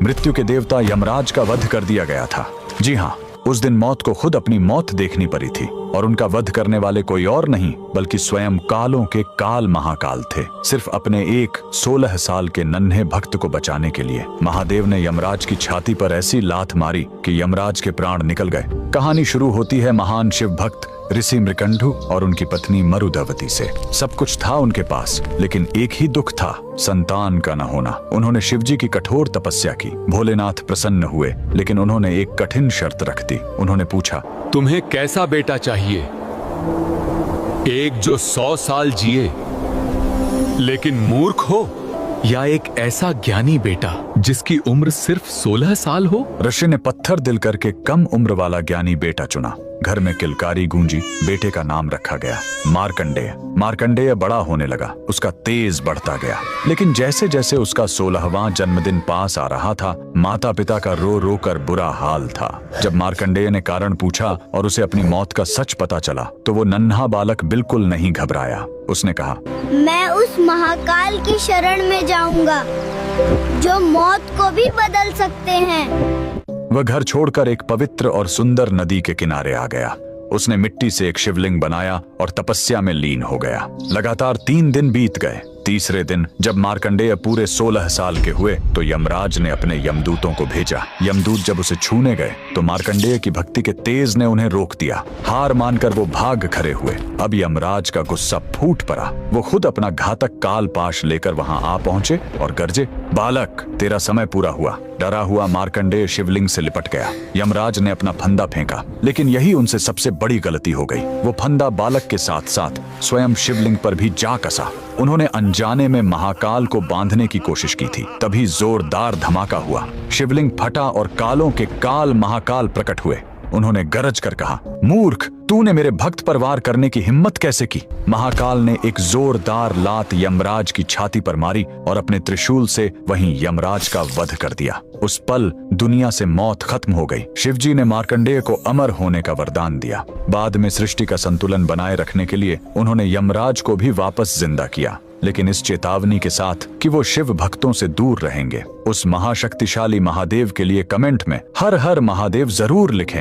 मृत्यु के देवता यमराज का वध कर दिया गया था। जी हाँ, उस दिन मौत को खुद अपनी मौत देखनी पड़ी थी और उनका वध करने वाले कोई और नहीं बल्कि स्वयं कालों के काल महाकाल थे। सिर्फ अपने एक 16 साल के नन्हे भक्त को बचाने के लिए महादेव ने यमराज की छाती पर ऐसी लात मारी कि यमराज के प्राण निकल गए। कहानी शुरू होती है महान शिव भक्त ऋषि मृकंडु और उनकी पत्नी मरुदवती से। सब कुछ था उनके पास, लेकिन एक ही दुख था, संतान का न होना। उन्होंने शिवजी की कठोर तपस्या की। भोलेनाथ प्रसन्न हुए, लेकिन उन्होंने एक कठिन शर्त रख दी। उन्होंने पूछा, तुम्हें कैसा बेटा चाहिए? एक जो 100 साल जिए लेकिन मूर्ख हो, या एक ऐसा ज्ञानी बेटा जिसकी उम्र सिर्फ 16 साल हो? ऋषि ने पत्थर दिल करके कम उम्र वाला ज्ञानी बेटा चुना। घर में किलकारी गूंजी। बेटे का नाम रखा गया मार्कंडेय। मार्कंडेय बड़ा होने लगा, उसका तेज बढ़ता गया। लेकिन जैसे जैसे उसका 16वां जन्मदिन पास आ रहा था, माता पिता का रो रो कर बुरा हाल था। जब मार्कंडेय ने कारण पूछा और उसे अपनी मौत का सच पता चला, तो वो नन्हा बालक बिल्कुल नहीं घबराया। उसने कहा, मैं उस महाकाल की शरण में जाऊंगा जो मौत को भी बदल सकते हैं। वह घर छोड़कर एक पवित्र और सुंदर नदी के किनारे आ गया। उसने मिट्टी से एक शिवलिंग बनाया और तपस्या में लीन हो गया। लगातार 3 दिन बीत गए। तीसरे दिन जब मार्कंडेय पूरे 16 साल के हुए तो यमराज ने अपने यमदूतों को भेजा। यमदूत जब उसे छूने गए तो मार्कंडेय की भक्ति के तेज ने उन्हें रोक दिया। हार मानकर वो भाग खड़े हुए। अब यमराज का गुस्सा फूट पड़ा। वो खुद अपना घातक काल पाश लेकर वहां आ पहुंचे और गरजे, बालक, तेरा समय पूरा हुआ। डरा हुआ मार्कंडेय शिवलिंग से लिपट गया। यमराज ने अपना फंदा फेंका, लेकिन यही उनसे सबसे बड़ी गलती हो गई। वो फंदा बालक के साथ साथ स्वयं शिवलिंग पर भी जा कसा। उन्होंने अनजाने में महाकाल को बांधने की कोशिश की थी। तभी जोरदार धमाका हुआ। शिवलिंग फटा और कालों के काल महाकाल प्रकट हुए। उन्होंने गरज कर कहा, मूर्ख, तूने मेरे भक्त पर वार करने की हिम्मत कैसे की? महाकाल ने एक जोरदार लात यमराज की छाती पर मारी और अपने त्रिशूल से वहीं यमराज का वध कर दिया। उस पल दुनिया से मौत खत्म हो गई। शिवजी ने मार्कंडेय को अमर होने का वरदान दिया। बाद में सृष्टि का संतुलन बनाए रखने के लिए उन्होंने यमराज को भी वापस जिंदा किया, लेकिन इस चेतावनी के साथ कि वो शिव भक्तों से दूर रहेंगे। उस महाशक्तिशाली महादेव के लिए कमेंट में हर हर महादेव जरूर लिखें।